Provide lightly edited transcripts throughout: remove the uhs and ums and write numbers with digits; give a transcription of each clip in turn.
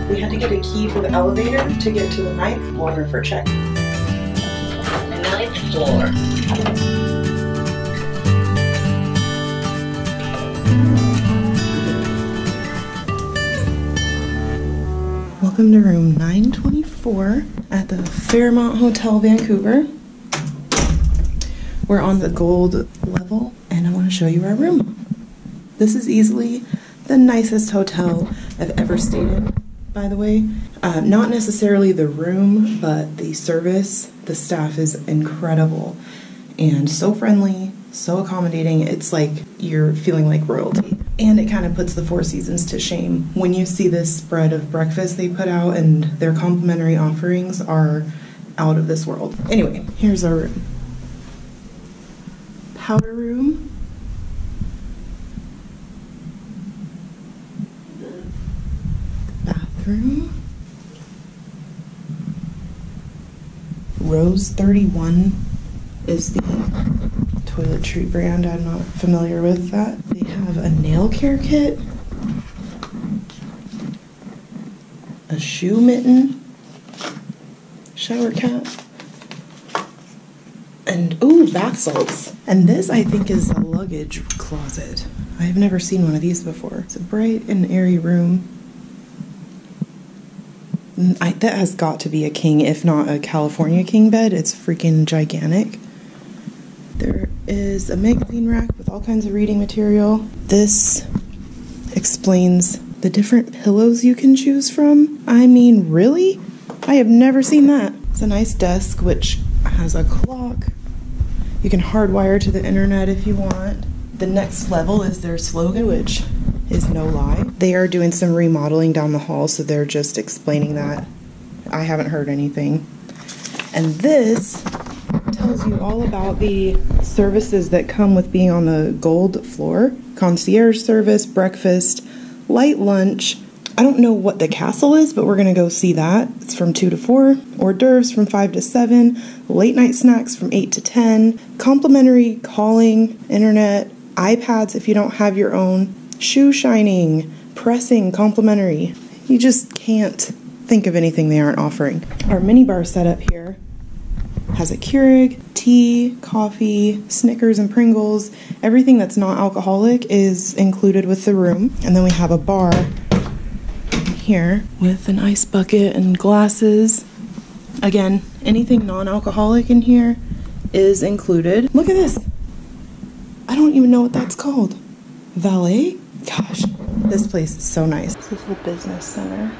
We had to get a key for the elevator to get to the 9th floor for check. The 9th floor. Welcome to room 924 at the Fairmont Hotel, Vancouver. We're on the gold level, and I want to show you our room. This is easily the nicest hotel I've ever stayed in, by the way. Not necessarily the room, but the service. The staff is incredible and so friendly, so accommodating. It's like you're feeling like royalty. And it kind of puts the Four Seasons to shame. When you see this spread of breakfast they put out, and their complimentary offerings are out of this world. Anyway, here's our room. Powder room. Bathroom. Rose 31 is the toiletry brand. I'm not familiar with that. They have a nail care kit, a shoe mitten, shower cap, and ooh, bath salts. And this, I think, is a luggage closet. I've never seen one of these before. It's a bright and airy room. That has got to be a king, if not a California king bed. It's freaking gigantic. There is a magazine rack with all kinds of reading material. This explains the different pillows you can choose from. I mean, really? I have never seen that. It's a nice desk, which has a clock. You can hardwire to the internet if you want. The next level is their slogan, which is no lie. They are doing some remodeling down the hall, so they're just explaining that. I haven't heard anything. And this tells you all about the services that come with being on the gold floor. Concierge service, breakfast, light lunch. I don't know what the castle is, but we're gonna go see that. It's from 2 to 4. Hors d'oeuvres from 5 to 7. Late night snacks from 8 to 10. Complimentary calling, internet, iPads if you don't have your own. Shoe shining, pressing, complimentary. You just can't think of anything they aren't offering. Our minibar setup here has a Keurig, tea, coffee, Snickers and Pringles. Everything that's not alcoholic is included with the room. And then we have a bar here with an ice bucket and glasses. Again, anything non-alcoholic in here is included. Look at this. I don't even know what that's called. Valet? Gosh, this place is so nice. This is the business center.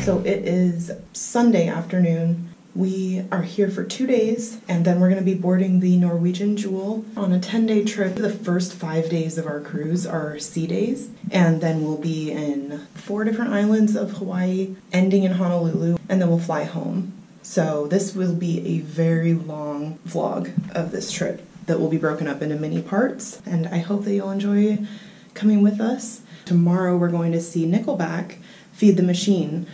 So it is Sunday afternoon. We are here for 2 days, and then we're going to be boarding the Norwegian Jewel on a 10-day trip. The first 5 days of our cruise are sea days, and then we'll be in 4 different islands of Hawaii, ending in Honolulu, and then we'll fly home. So this will be a very long vlog of this trip that will be broken up into mini parts, and I hope that you'll enjoy coming with us. Tomorrow we're going to see Nickelback, Feed the Machine.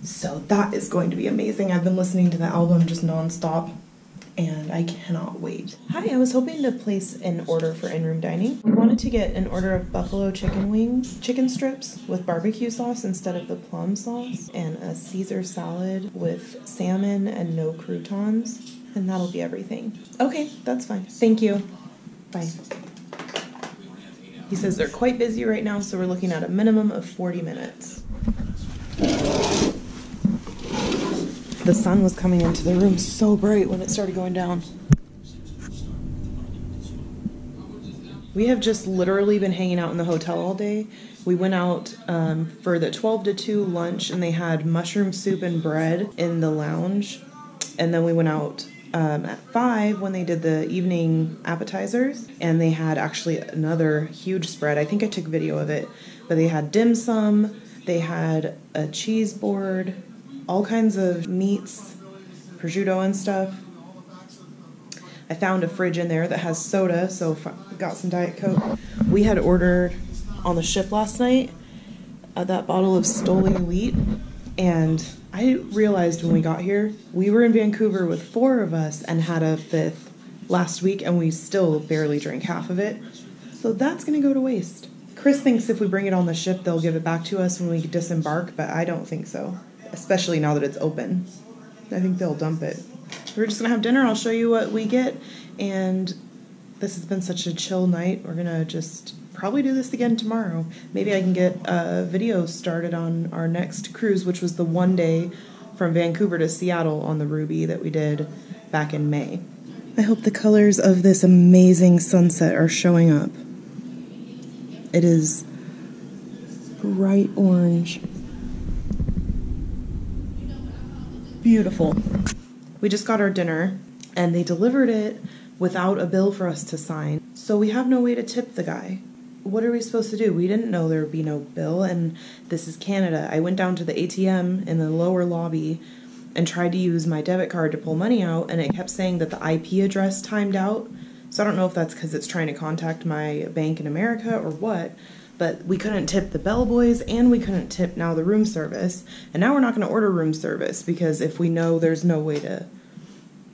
So that is going to be amazing. I've been listening to the album just nonstop, and I cannot wait. Hi, I was hoping to place an order for in-room dining. We wanted to get an order of buffalo chicken wings, chicken strips with barbecue sauce instead of the plum sauce, and a Caesar salad with salmon and no croutons, and that'll be everything. Okay, that's fine. Thank you. Bye. He says they're quite busy right now, so we're looking at a minimum of 40 minutes. The sun was coming into the room so bright when it started going down. We have just literally been hanging out in the hotel all day. We went out for the 12 to 2 lunch, and they had mushroom soup and bread in the lounge. And then we went out at 5 when they did the evening appetizers, and they had actually another huge spread. I think I took video of it, but they had dim sum. They had a cheese board, all kinds of meats, prosciutto and stuff. I found a fridge in there that has soda, so got some Diet Coke. We had ordered on the ship last night that bottle of Stoli Elite, and I realized when we got here, we were in Vancouver with 4 of us and had a 5th last week, and we still barely drank half of it. So that's gonna go to waste. Chris thinks if we bring it on the ship, they'll give it back to us when we disembark, but I don't think so, especially now that it's open. I think they'll dump it. We're just gonna have dinner. I'll show you what we get, and this has been such a chill night. We're gonna just probably do this again tomorrow. Maybe I can get a video started on our next cruise, which was the 1 day from Vancouver to Seattle on the Ruby that we did back in May. I hope the colors of this amazing sunset are showing up. It is bright orange. Beautiful. We just got our dinner, and they delivered it without a bill for us to sign. So we have no way to tip the guy. What are we supposed to do? We didn't know there would be no bill, and this is Canada. I went down to the ATM in the lower lobby and tried to use my debit card to pull money out, and it kept saying that the IP address timed out. So I don't know if that's because it's trying to contact my bank in America or what, but we couldn't tip the bellboys, and we couldn't tip now the room service. And now we're not going to order room service, because if we know there's no way to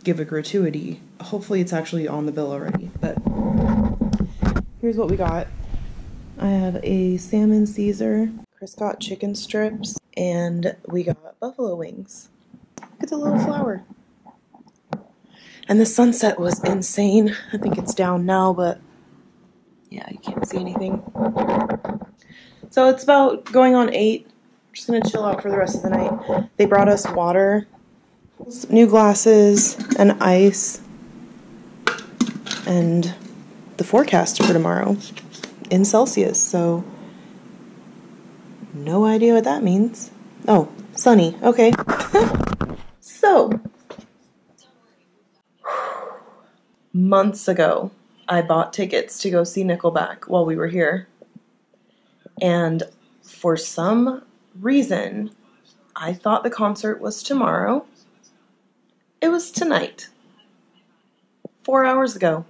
give a gratuity, hopefully it's actually on the bill already. But here's what we got. I have a salmon Caesar, Chris got chicken strips, and we got buffalo wings. Look at the little flower. And the sunset was insane. I think it's down now, but yeah, you can't see anything. So it's about going on 8. We're just gonna chill out for the rest of the night. They brought us water, new glasses, and ice, and the forecast for tomorrow in Celsius, so no idea what that means. Oh, sunny, okay. So, months ago, I bought tickets to go see Nickelback while we were here. And for some reason, I thought the concert was tomorrow. It was tonight. 4 hours ago.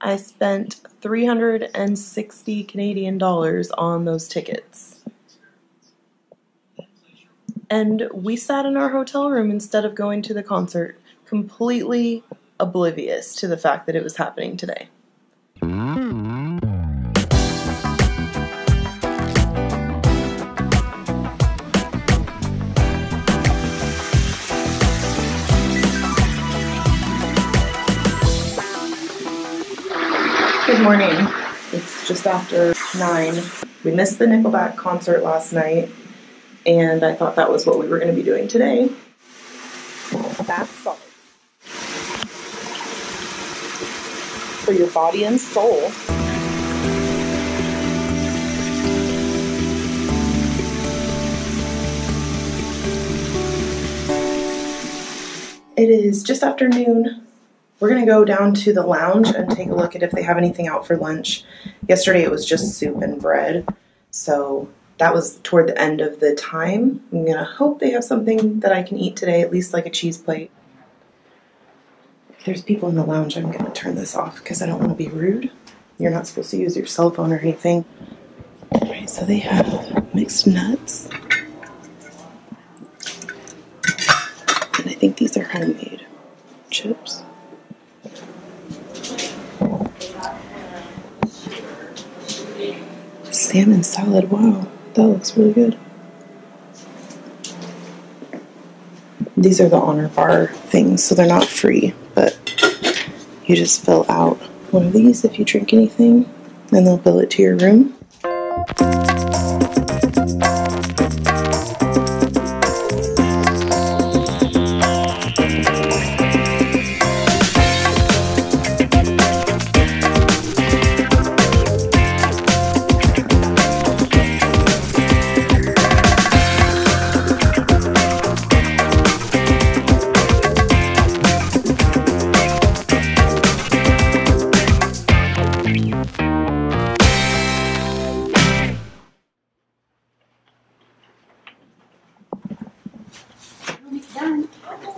I spent 360 Canadian dollars on those tickets. And we sat in our hotel room instead of going to the concert, completely oblivious to the fact that it was happening today. Good morning. It's just after 9. We missed the Nickelback concert last night, and I thought that was what we were going to be doing today. Bath salt. For your body and soul. It is just after noon. We're going to go down to the lounge and take a look at if they have anything out for lunch. Yesterday it was just soup and bread, so that was toward the end of the time. I'm going to hope they have something that I can eat today, at least like a cheese plate. If there's people in the lounge, I'm going to turn this off because I don't want to be rude. You're not supposed to use your cell phone or anything. Alright, so they have mixed nuts. And I think these are homemade chips. Salmon salad, wow, that looks really good. These are the honor bar things, so they're not free, but you just fill out one of these if you drink anything, and they'll bill it to your room.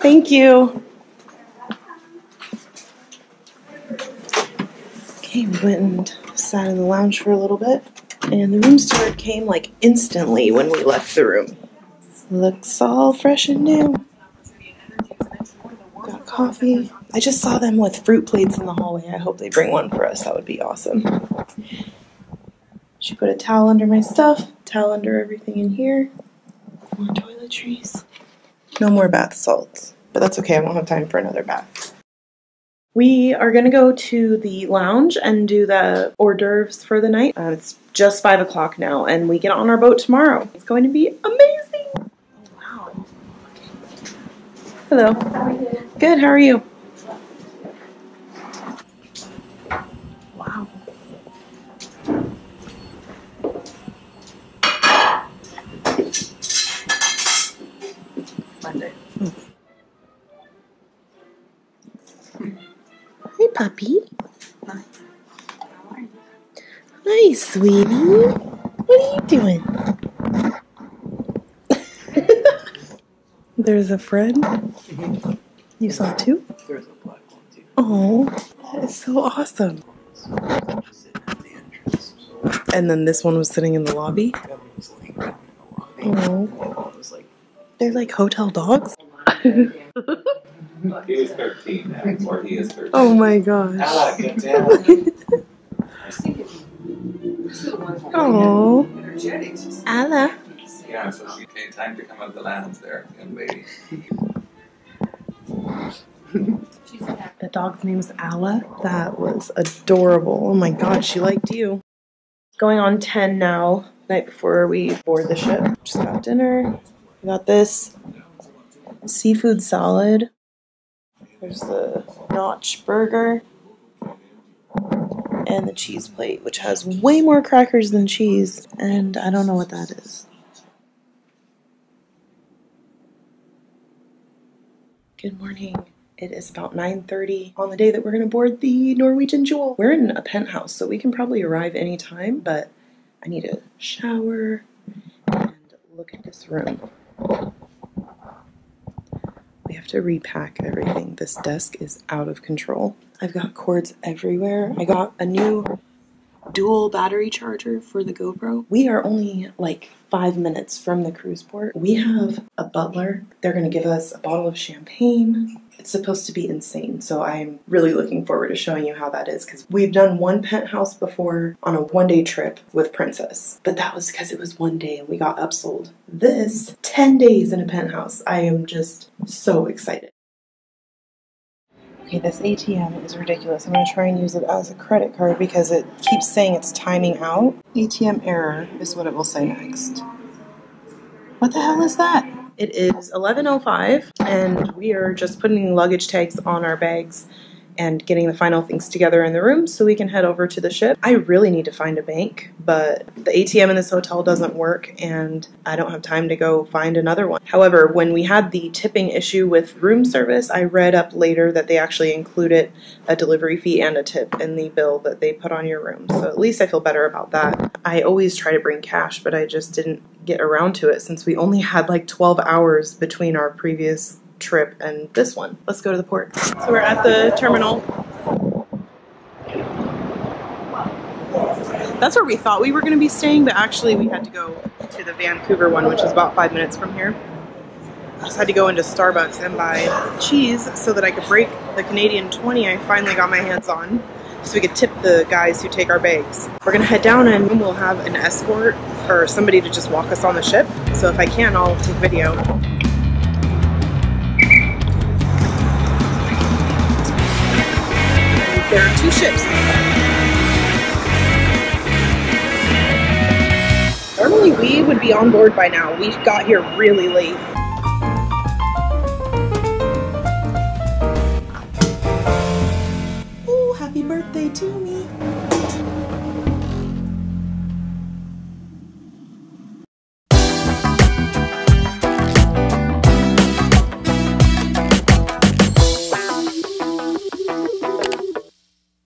Thank you. Okay, we went and sat in the lounge for a little bit, and the room steward came like instantly when we left the room. Looks all fresh and new. Got coffee. I just saw them with fruit plates in the hallway. I hope they bring one for us. That would be awesome. She put a towel under my stuff, towel under everything in here. More toiletries. No more bath salts, but that's okay. I won't have time for another bath. We are going to go to the lounge and do the hors d'oeuvres for the night. It's just 5 o'clock now, and we get on our boat tomorrow. It's going to be amazing. Oh, wow. Hello. How are you? Good, how are you? Wow. Monday. Hi, puppy. Hi. How are you? Hi, sweetie. What are you doing? There's a friend. You saw two? There's a black one too. Oh, that is so awesome. And then this one was sitting in the lobby. Oh, they're like hotel dogs. He was 13 now, or he is 13. Oh my gosh. Ah, get down. Oh, Alla. Yeah, so she made time to come out of the lounge there, young lady. The dog's name is Alla. That was adorable. Oh my god, she liked you. Going on 10 now, night before we board the ship. Just got dinner. We got this seafood salad. There's the notch burger. And the cheese plate, which has way more crackers than cheese. And I don't know what that is. Good morning. It is about 9:30 on the day that we're going to board the Norwegian Jewel. We're in a penthouse, so we can probably arrive anytime, but I need a shower and look at this room. We have to repack everything. This desk is out of control. I've got cords everywhere. I got a new dual battery charger for the GoPro. We are only like 5 minutes from the cruise port. We have a butler. They're going to give us a bottle of champagne. It's supposed to be insane, so I'm really looking forward to showing you how that is, because we've done one penthouse before on a one-day trip with Princess, but that was because it was one day and we got upsold. This, 10 days in a penthouse. I am just so excited. Okay, this ATM is ridiculous. I'm going to try and use it as a credit card because it keeps saying it's timing out. ATM error is what it will say next. What the hell is that? It is 11:05 and we are just putting luggage tags on our bags and getting the final things together in the room so we can head over to the ship. I really need to find a bank, but the ATM in this hotel doesn't work and I don't have time to go find another one. However, when we had the tipping issue with room service, I read up later that they actually included a delivery fee and a tip in the bill that they put on your room. So at least I feel better about that. I always try to bring cash, but I just didn't get around to it since we only had like 12 hours between our previous trip and this one. Let's go to the port. So we're at the terminal. That's where we thought we were going to be staying, but actually we had to go to the Vancouver one, which is about 5 minutes from here. I just had to go into Starbucks and buy cheese so that I could break the Canadian 20 I finally got my hands on, so we could tip the guys who take our bags. We're gonna head down and we'll have an escort or somebody to just walk us on the ship. So if I can, I'll take video. There are 2 ships. Normally we would be on board by now. We got here really late. Oh, happy birthday to me.